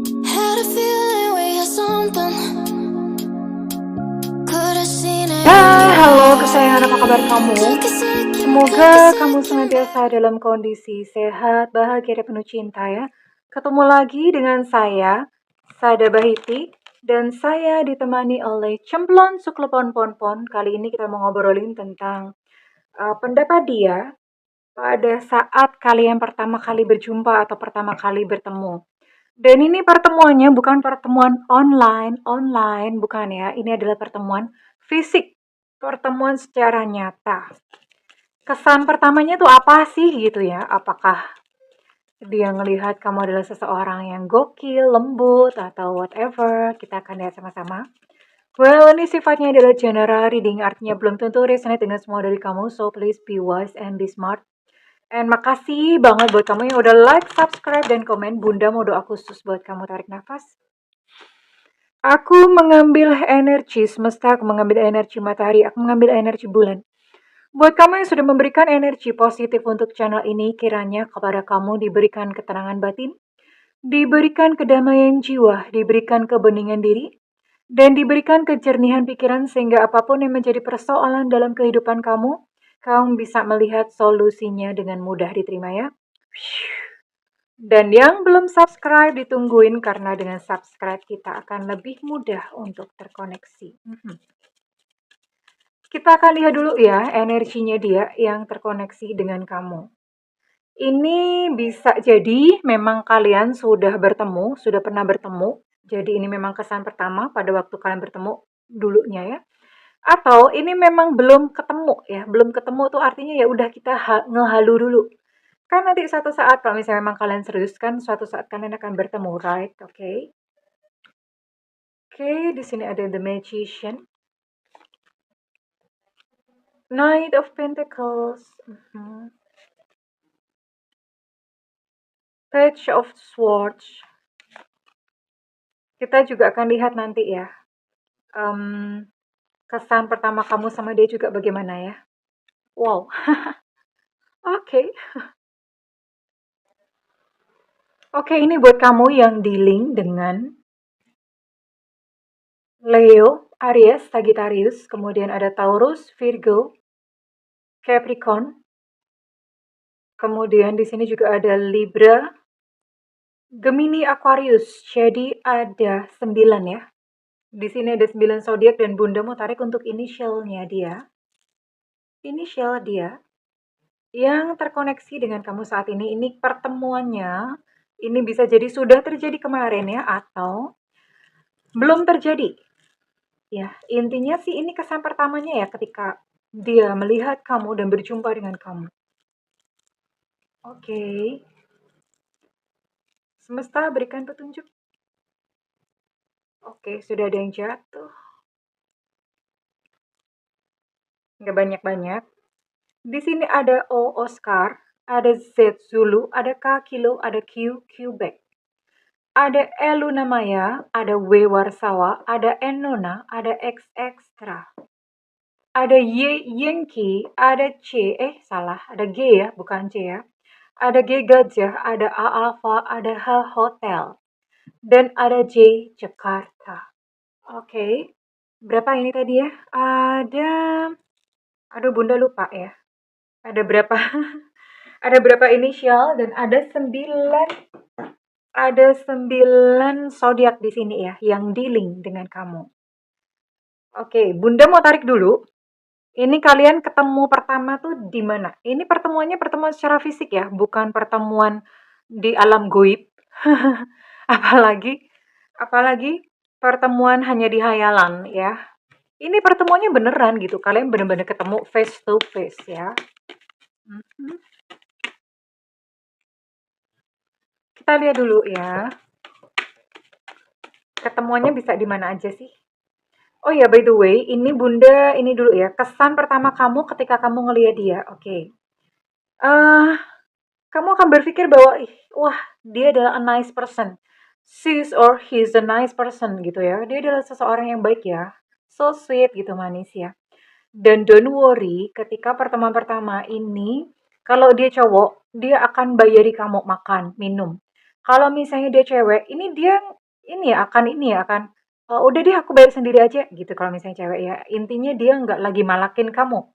Had a feeling we had something. Could have seen it. Halo kesayangan, apa kabar kamu? Semoga kamu senantiasa dalam kondisi sehat, bahagia, dan penuh cinta ya. Ketemu lagi dengan saya, Sada Bahiti, dan saya ditemani oleh Cemplon Suklepon Ponpon. Kali ini kita mau ngobrolin tentang pendapat dia pada saat kalian pertama kali berjumpa atau pertama kali bertemu. Dan ini pertemuannya bukan pertemuan online bukan ya. Ini adalah pertemuan fisik, pertemuan secara nyata. Kesan pertamanya tuh apa sih gitu ya? Apakah dia ngelihat kamu adalah seseorang yang gokil, lembut, atau whatever? Kita akan lihat sama-sama. Well, ini sifatnya adalah general reading, artinya belum tentu resonate dengan semua dari kamu, so please be wise and be smart. And makasih banget buat kamu yang udah like, subscribe, dan komen. Bunda mau doa khusus buat kamu, tarik nafas. Aku mengambil energi semesta, aku mengambil energi matahari, aku mengambil energi bulan. Buat kamu yang sudah memberikan energi positif untuk channel ini, kiranya kepada kamu diberikan ketenangan batin, diberikan kedamaian jiwa, diberikan kebeningan diri, dan diberikan kejernihan pikiran sehingga apapun yang menjadi persoalan dalam kehidupan kamu, kamu bisa melihat solusinya dengan mudah diterima ya. Dan yang belum subscribe ditungguin karena dengan subscribe kita akan lebih mudah untuk terkoneksi. Kita akan lihat dulu ya energinya dia yang terkoneksi dengan kamu. Ini bisa jadi memang kalian sudah bertemu, sudah pernah bertemu. Jadi ini memang kesan pertama pada waktu kalian bertemu dulunya ya. Atau ini memang belum ketemu ya. Belum ketemu tuh artinya ya udah kita ngehalu dulu. Kan nanti suatu saat kalau misalnya memang kalian serius kan suatu saat kalian akan bertemu, right? Oke. Oke, di sini ada The Magician. Knight of Pentacles. Page of Swords. Kita juga akan lihat nanti ya. Kesan pertama kamu sama dia juga bagaimana ya. Wow. Oke. Oke, ini buat kamu yang dealing dengan Leo, Aries, Sagittarius, kemudian ada Taurus, Virgo, Capricorn. Kemudian di sini juga ada Libra, Gemini, Aquarius. Jadi ada 9 ya. Di sini ada 9 zodiak dan Bunda mau tarik untuk inisialnya dia. Inisial dia yang terkoneksi dengan kamu saat ini pertemuannya ini bisa jadi sudah terjadi kemarin ya atau belum terjadi. Ya, intinya sih ini kesan pertamanya ya ketika dia melihat kamu dan berjumpa dengan kamu. Oke. Semesta berikan petunjuk. Oke, sudah ada yang jatuh. Nggak banyak-banyak. Di sini ada O Oscar, ada Z Zulu, ada K Kilo, ada Q Quebec. Ada E Luna Maya, ada W Warsawa, ada N Nona, ada X Extra. Ada Y Yankee, ada C, salah, ada G ya, bukan C ya. Ada G Gajah, ada A Alpha, ada H Hotel. Dan ada J Jakarta. Oke. Berapa ini tadi ya? Aduh Bunda lupa ya. Ada berapa? Ada berapa inisial dan ada 9 zodiak di sini ya yang dealing dengan kamu. Oke, Bunda mau tarik dulu. Ini kalian ketemu pertama tuh di mana? Ini pertemuannya pertemuan secara fisik ya, bukan pertemuan di alam goib. apalagi pertemuan hanya di hayalan ya. Ini pertemuannya beneran gitu. Kalian bener-bener ketemu face to face ya. Kita lihat dulu ya. Ketemuannya bisa di mana aja sih? Oh ya, by the way, ini Bunda, ini dulu ya. Kesan pertama kamu ketika kamu ngelihat dia. Oke. Kamu akan berpikir bahwa, wah, dia adalah a nice person. She's or he's a nice person gitu ya. Dia adalah seseorang yang baik ya. So sweet gitu, manis ya. Dan don't worry, ketika pertemuan pertama ini, kalau dia cowok, dia akan bayari kamu makan, minum. Kalau misalnya dia cewek, ini dia "Udah deh aku bayar sendiri aja," gitu kalau misalnya cewek ya. Intinya dia nggak lagi malakin kamu.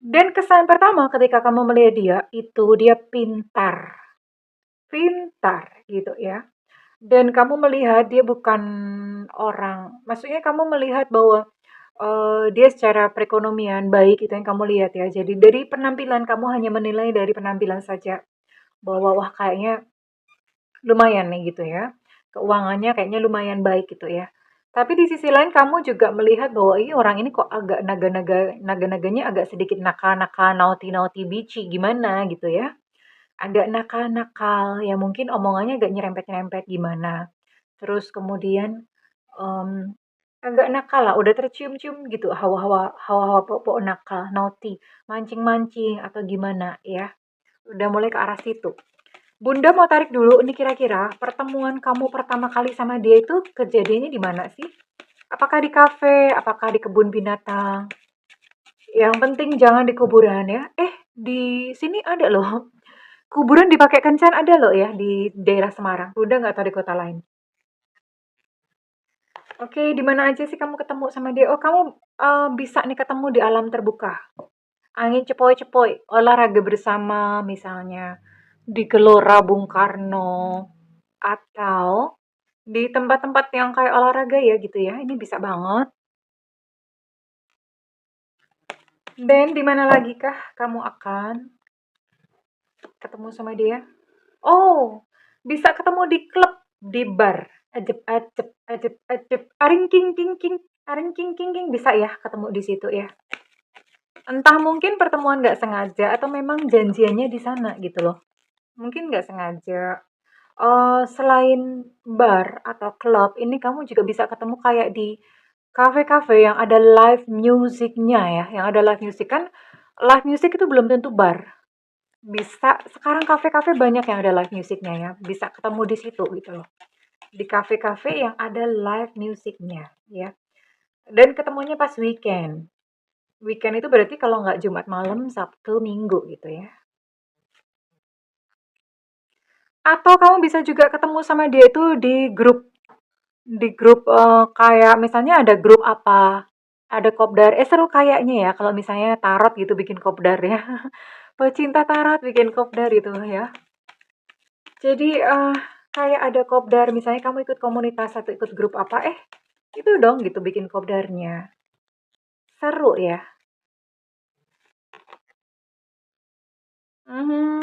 Dan kesan pertama ketika kamu melihat dia, itu dia pintar. Pintar gitu ya. Dan kamu melihat dia bukan maksudnya kamu melihat bahwa dia secara perekonomian baik itu yang kamu lihat ya. Jadi dari penampilan kamu hanya menilai dari penampilan saja bahwa wah kayaknya lumayan nih gitu ya. Keuangannya kayaknya lumayan baik gitu ya. Tapi di sisi lain kamu juga melihat bahwa ini orang ini kok agak naga-naganya agak sedikit nakal-nakal, naughty-naughty, bitchy gimana gitu ya. Agak nakal-nakal, ya mungkin omongannya agak nyerempet-nyerempet gimana. Terus kemudian agak nakal lah, udah tercium-cium gitu hawa-hawa pok nakal, naughty, mancing-mancing atau gimana ya. Udah mulai ke arah situ. Bunda mau tarik dulu, ini kira-kira pertemuan kamu pertama kali sama dia itu kejadiannya di mana sih? Apakah di kafe? Apakah di kebun binatang? Yang penting jangan di kuburan ya. Di sini ada loh. Kuburan dipakai kencan ada loh ya di daerah Semarang. Bunda nggak tahu di kota lain. Oke, di mana aja sih kamu ketemu sama dia? Oh, kamu bisa nih ketemu di alam terbuka. Angin cepoi-cepoi, olahraga bersama misalnya di Gelora Bung Karno atau di tempat-tempat yang kayak olahraga ya gitu ya. Ini bisa banget. Dan di mana lagi kah kamu akan ketemu sama dia? Oh, bisa ketemu di klub, di bar. Ajep ajep ajep ajep. Aring king king king. Aring king king king bisa ya ketemu di situ ya. Entah mungkin pertemuan nggak sengaja atau memang janjiannya di sana gitu loh. Mungkin nggak sengaja. Selain bar atau klub, ini kamu juga bisa ketemu kayak di kafe-kafe yang ada live musicnya ya. Yang ada live music kan, live music itu belum tentu bar. Bisa, sekarang kafe-kafe banyak yang ada live musicnya ya. Bisa ketemu di situ gitu loh. Di kafe-kafe yang ada live musicnya ya. Dan ketemunya pas weekend. Weekend itu berarti kalau nggak Jumat malam, Sabtu, Minggu gitu ya. Atau kamu bisa juga ketemu sama dia itu di grup kayak misalnya ada grup apa, ada kopdar. Seru kayaknya ya kalau misalnya tarot gitu bikin kopdar ya. Pecinta tarot bikin kopdar itu ya. Jadi kayak ada kopdar, misalnya kamu ikut komunitas atau ikut grup apa, itu dong gitu bikin kopdarnya. Seru ya.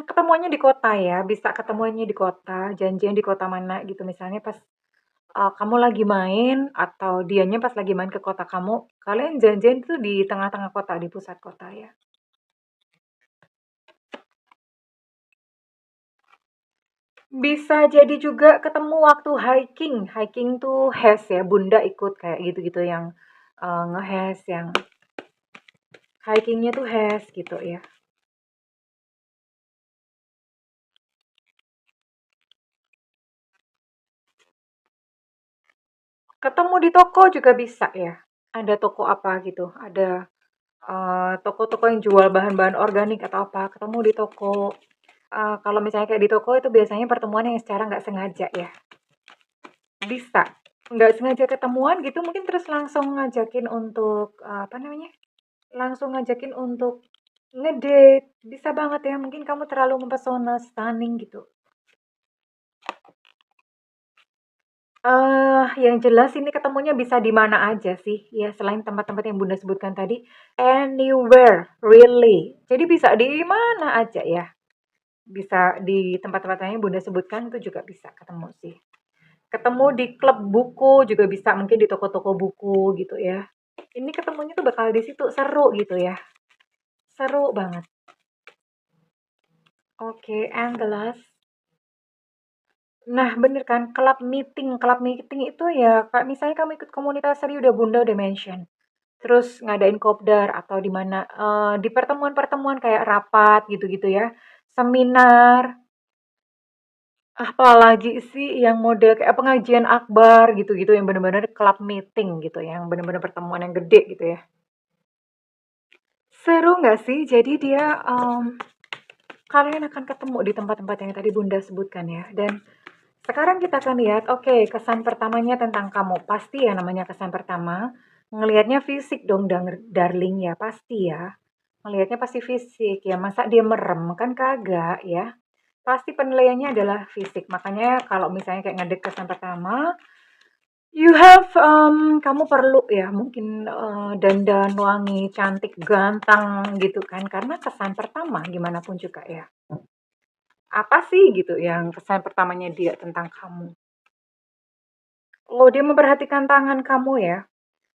Ketemuannya di kota ya, bisa ketemuannya di kota, janjian di kota mana gitu. Misalnya pas kamu lagi main atau dianya pas lagi main ke kota kamu, kalian janjian itu di tengah-tengah kota, di pusat kota ya. Bisa jadi juga ketemu waktu hiking. Hiking tuh HES ya, Bunda ikut kayak gitu-gitu yang nge-HES, yang hikingnya tuh HES gitu ya. Ketemu di toko juga bisa ya. Ada toko apa gitu, ada toko-toko yang jual bahan-bahan organik atau apa, ketemu di toko. Kalau misalnya kayak di toko itu biasanya pertemuan yang secara nggak sengaja ya. Bisa. Nggak sengaja ketemuan gitu mungkin terus langsung ngajakin untuk, apa namanya, langsung ngajakin untuk ngedate. Bisa banget ya, mungkin kamu terlalu mempesona, stunning gitu. Yang jelas ini ketemunya bisa di mana aja sih, ya selain tempat-tempat yang Bunda sebutkan tadi, anywhere, really. Jadi bisa di mana aja ya. Bisa di tempat-tempat yang Bunda sebutkan itu juga bisa ketemu sih. Ketemu di klub buku juga bisa, mungkin di toko-toko buku gitu ya. Ini ketemunya tuh bakal di situ, seru gitu ya. Seru banget. Oke, and the last. Nah, bener kan, club meeting itu ya, kayak misalnya kamu ikut komunitas tadi udah Bunda udah mention. Terus ngadain kopdar atau di mana, di pertemuan-pertemuan kayak rapat gitu-gitu ya, seminar, apalagi sih yang model kayak pengajian akbar gitu-gitu yang bener-bener club meeting gitu, yang bener-bener pertemuan yang gede gitu ya. Seru nggak sih? Jadi dia, kalian akan ketemu di tempat-tempat yang tadi Bunda sebutkan ya, dan Sekarang kita akan lihat, oke, kesan pertamanya tentang kamu. Pasti ya namanya kesan pertama, ngelihatnya fisik dong, darling ya, pasti ya. Ngelihatnya pasti fisik ya, masa dia merem? Kan kagak ya. Pasti penilaiannya adalah fisik. Makanya kalau misalnya kayak ngedek kesan pertama, you have, kamu perlu ya mungkin dandan wangi, cantik, ganteng gitu kan. Karena kesan pertama gimana pun juga ya. Apa sih gitu yang kesan pertamanya dia tentang kamu? Oh, dia memperhatikan tangan kamu ya.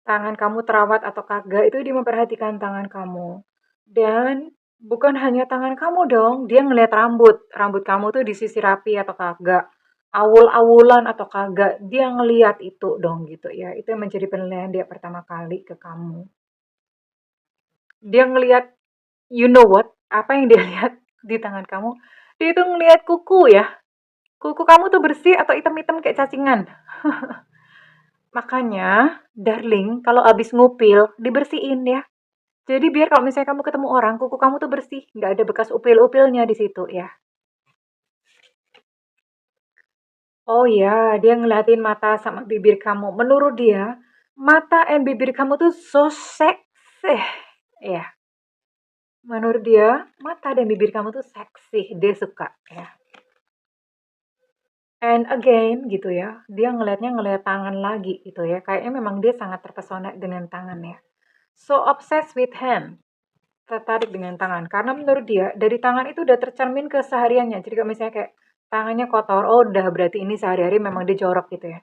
Tangan kamu terawat atau kagak itu dia memperhatikan tangan kamu. Dan bukan hanya tangan kamu dong, dia ngelihat rambut. Rambut kamu tuh disisir rapi atau kagak. Awul-awulan atau kagak. Dia ngelihat itu dong gitu ya. Itu yang menjadi penilaian dia pertama kali ke kamu. Dia ngelihat, you know what? Apa yang dia lihat di tangan kamu? Dia itu ngelihat kuku ya. Kuku kamu tuh bersih atau hitam-hitam kayak cacingan. Makanya, darling, kalau habis ngupil, dibersihin ya. Jadi biar kalau misalnya kamu ketemu orang, kuku kamu tuh bersih, nggak ada bekas upil-upilnya di situ ya. Oh ya, dia ngeliatin mata sama bibir kamu. Menurut dia, mata and bibir kamu tuh so seksi. Ya, menurut dia, mata dan bibir kamu tuh seksi. Dia suka ya. And again gitu ya, dia ngeliat tangan lagi gitu ya. Kayaknya memang dia sangat terpesona dengan tangannya. So obsessed with hand. Tertarik dengan tangan. Karena menurut dia, dari tangan itu udah tercermin kesehariannya. Jadi kalau misalnya kayak tangannya kotor, oh udah berarti ini sehari-hari memang dia jorok gitu ya.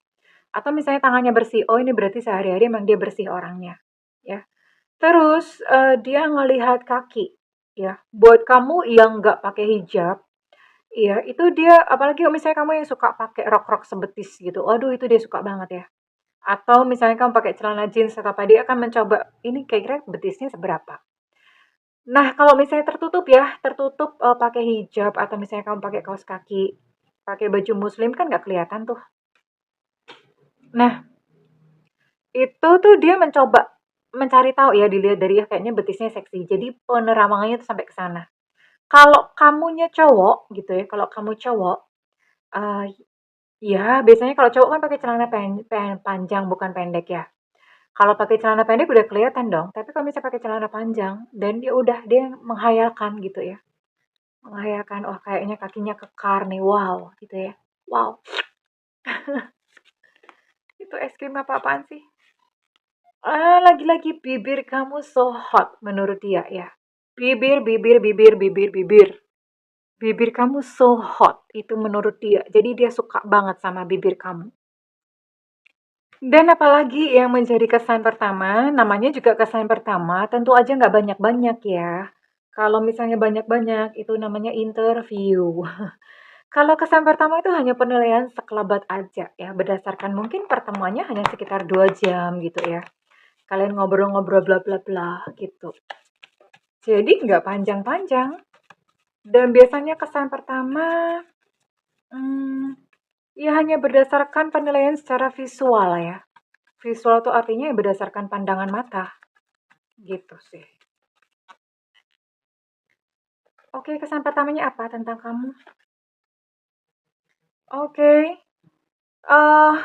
Atau misalnya tangannya bersih, oh ini berarti sehari-hari memang dia bersih orangnya. Ya. Terus dia ngelihat kaki. Ya, buat kamu yang nggak pakai hijab, iya itu dia, apalagi kalau misalnya kamu yang suka pakai rok-rok sebetis gitu, waduh itu dia suka banget ya. Atau misalnya kamu pakai celana jeans atau apa, dia akan mencoba, ini kira-kira betisnya seberapa. Nah, kalau misalnya tertutup ya, tertutup, pakai hijab atau misalnya kamu pakai kaos kaki, pakai baju muslim kan nggak kelihatan tuh. Nah, itu tuh dia mencoba mencari tahu ya, dilihat dari ya kayaknya betisnya seksi, jadi penerawangannya tuh sampai ke sana. Kalau kamunya cowok gitu ya, kalau kamu cowok, eee, ya biasanya kalau cowok kan pakai celana panjang bukan pendek ya. Kalau pakai celana pendek udah kelihatan dong, tapi kalau misalnya pakai celana panjang dan dia udah dia menghayalkan gitu ya. Menghayalkan, "Oh, kayaknya kakinya kekar nih, wow," gitu ya. Wow, itu es krim apa-apaan sih? Lagi-lagi bibir kamu so hot menurut dia ya. Bibir bibir bibir bibir bibir. Bibir kamu so hot, itu menurut dia. Jadi dia suka banget sama bibir kamu. Dan apalagi yang menjadi kesan pertama, namanya juga kesan pertama, tentu aja nggak banyak-banyak ya. Kalau misalnya banyak-banyak, itu namanya interview. Kalau kesan pertama itu hanya penilaian sekelebat aja ya, berdasarkan mungkin pertemuannya hanya sekitar 2 jam gitu ya. Kalian ngobrol-ngobrol bla bla bla gitu. Jadi nggak panjang-panjang. Dan biasanya kesan pertama, ya hanya berdasarkan penilaian secara visual ya. Visual itu artinya ya berdasarkan pandangan mata. Gitu sih. Oke, kesan pertamanya apa tentang kamu? Oke.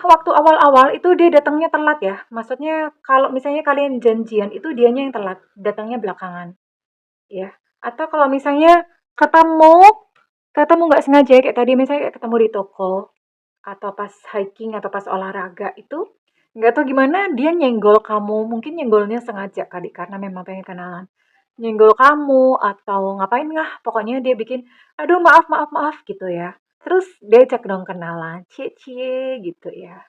Waktu awal-awal itu dia datangnya telat ya. Maksudnya kalau misalnya kalian janjian itu dianya yang telat, datangnya belakangan, ya. Atau kalau misalnya ketemu ketemu nggak sengaja kayak tadi misalnya kayak ketemu di toko atau pas hiking atau pas olahraga itu nggak tahu gimana dia nyenggol kamu. Mungkin nyenggolnya sengaja kali karena memang pengen kenalan. Nyenggol kamu atau ngapain lah, pokoknya dia bikin, "Aduh maaf maaf maaf," gitu ya. Terus diajak dong kenalan, cie-cie gitu ya.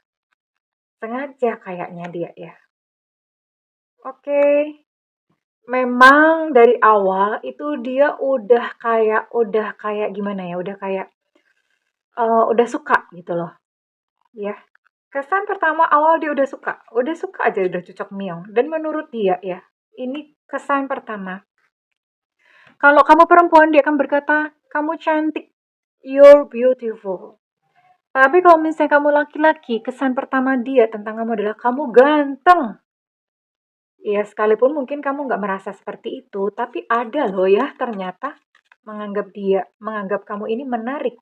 Sengaja kayaknya dia ya. Oke, memang dari awal itu dia udah kayak gimana ya, udah suka gitu loh, ya. Kesan pertama awal dia udah suka aja udah cocok miong dan menurut dia ya, ini kesan pertama. Kalau kamu perempuan dia akan berkata, "Kamu cantik, you're beautiful." Tapi kalau misalnya kamu laki-laki, kesan pertama dia tentang kamu adalah kamu ganteng. Ya, sekalipun mungkin kamu nggak merasa seperti itu, tapi ada loh ya ternyata menganggap kamu ini menarik,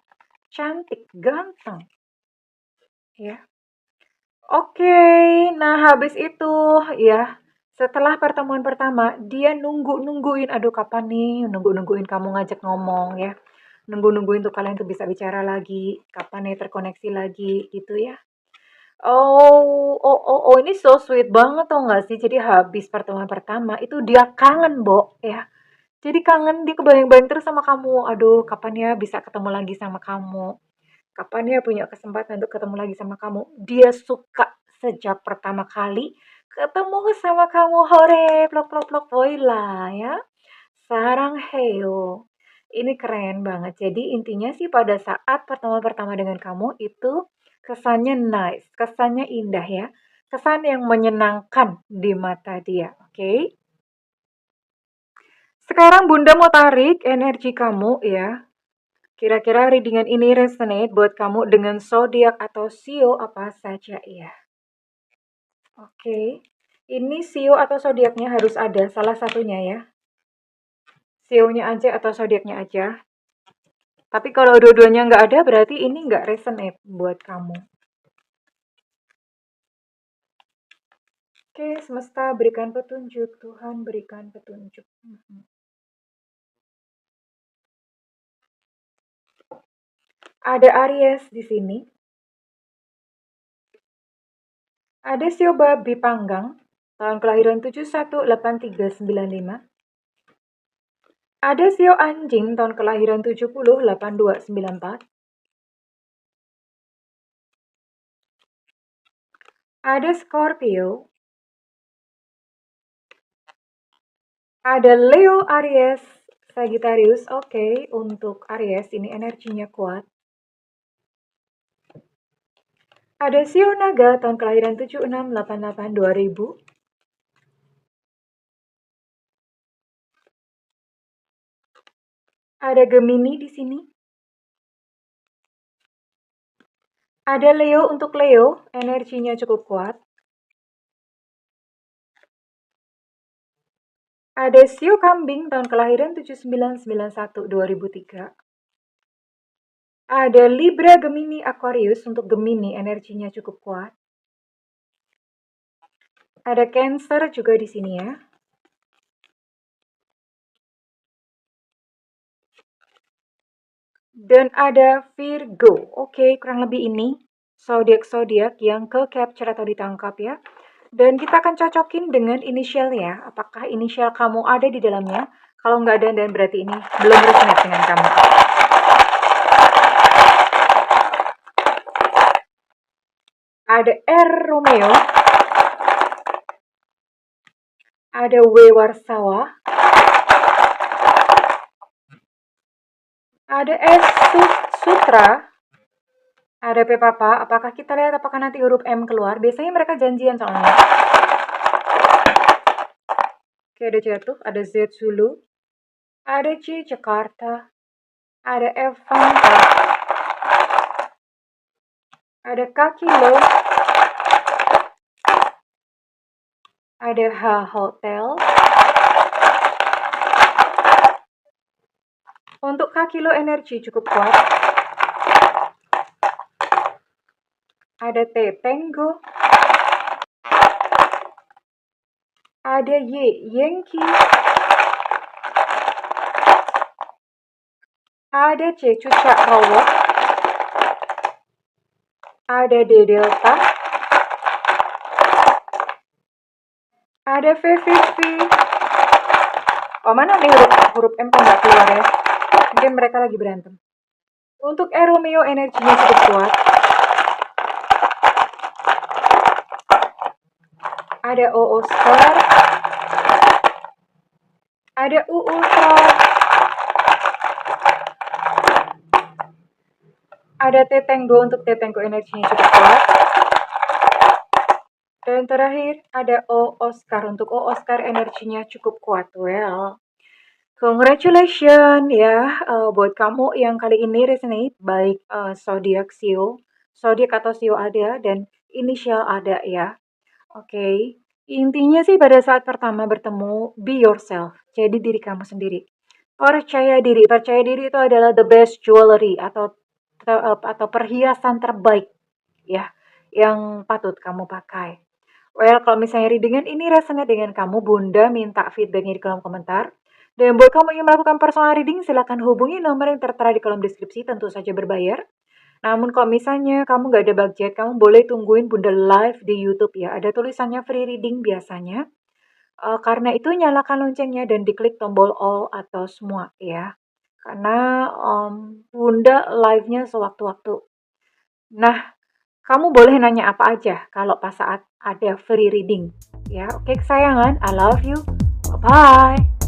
cantik, ganteng. ya. Oke, nah habis itu ya, setelah pertemuan pertama, dia nungguin, aduh kapan nih, nungguin kamu ngajak ngomong ya. Nungguin tuh kalian tuh bisa bicara lagi, kapan nih terkoneksi lagi gitu ya. Oh, ini so sweet banget tau nggak sih? Jadi habis pertemuan pertama itu dia kangen, Bo, ya. Jadi kangen, dia kebayang-bayang terus sama kamu. Aduh, kapan ya bisa ketemu lagi sama kamu? Kapan ya punya kesempatan untuk ketemu lagi sama kamu? Dia suka sejak pertama kali ketemu sama kamu. Hore, plok plok plok, voila ya. Sarang heo. Ini keren banget. Jadi intinya sih pada saat pertemuan pertama dengan kamu itu kesannya nice, kesannya indah ya. Kesan yang menyenangkan di mata dia, oke? Sekarang Bunda mau tarik energi kamu ya. Kira-kira readingan ini resonate buat kamu dengan zodiak atau sio apa saja ya. Oke. Ini sio atau zodiaknya harus ada salah satunya ya. Sionya aja atau zodiaknya aja. Tapi kalau dua-duanya nggak ada, berarti ini nggak resonate buat kamu. Oke, semesta berikan petunjuk. Tuhan berikan petunjuk. Ada Aries di sini. Ada sio babi panggang. Tahun kelahiran 718395. Ada sio anjing tahun kelahiran 708294. Ada Scorpio. Ada Leo, Aries, Sagittarius. Oke, untuk Aries ini energinya kuat. Ada sio naga tahun kelahiran 76882000. Ada Gemini di sini. Ada Leo untuk Leo, energinya cukup kuat. Ada sio kambing tahun kelahiran 7991-2003. Ada Libra, Gemini, Aquarius untuk Gemini, energinya cukup kuat. Ada Cancer juga di sini ya. Dan ada Virgo. Oke, kurang lebih ini zodiak-zodiak yang ke capture atau ditangkap ya. Dan kita akan cocokin dengan inisialnya. Apakah inisial kamu ada di dalamnya? Kalau nggak ada, dan berarti ini belum resonate dengan kamu. Ada R Romeo. Ada W Warsawa. Ada S Sutra. Ada P Papa. Apakah kita lihat apakah nanti huruf M keluar? Biasanya mereka janjian soalnya. Oke, ada jatuh. Ada Z Zulu. Ada C Jakarta. Ada F Fanta. Ada K Kilo. Ada H Hotel. Untuk K Kilo energi cukup kuat. Ada T Tango. Ada Y Yankee. Ada C Cucak Rowo. Ada D Delta. Ada V Vivi. Oh, mana nih huruf M kok nggak keluar ya? Mungkin mereka lagi berantem. Untuk E Romeo energinya cukup kuat. Ada O Oscar. Ada U Ultra. Ada T Tango, untuk T Tango energinya cukup kuat. Dan terakhir ada O Oscar, untuk O Oscar energinya cukup kuat. Well, congratulations ya buat kamu yang kali ini resonate baik zodiak sio, zodiak atau sio ada dan inisial ada ya. Oke. Intinya sih pada saat pertama bertemu, be yourself. Jadi diri kamu sendiri. Percaya diri. Percaya diri itu adalah the best jewelry atau perhiasan terbaik ya yang patut kamu pakai. Well, kalau misalnya readingan ini resonate dengan kamu, Bunda minta feedbacknya di kolom komentar. Dan buat kamu yang melakukan personal reading, silakan hubungi nomor yang tertera di kolom deskripsi, tentu saja berbayar. Namun kalau misalnya kamu nggak ada budget, kamu boleh tungguin Bunda live di YouTube ya. Ada tulisannya free reading biasanya. Karena itu nyalakan loncengnya dan diklik tombol all atau semua ya. Karena Bunda live-nya sewaktu-waktu. Nah, kamu boleh nanya apa aja kalau pas saat ada free reading. Ya, oke kesayangan, I love you. Bye-bye.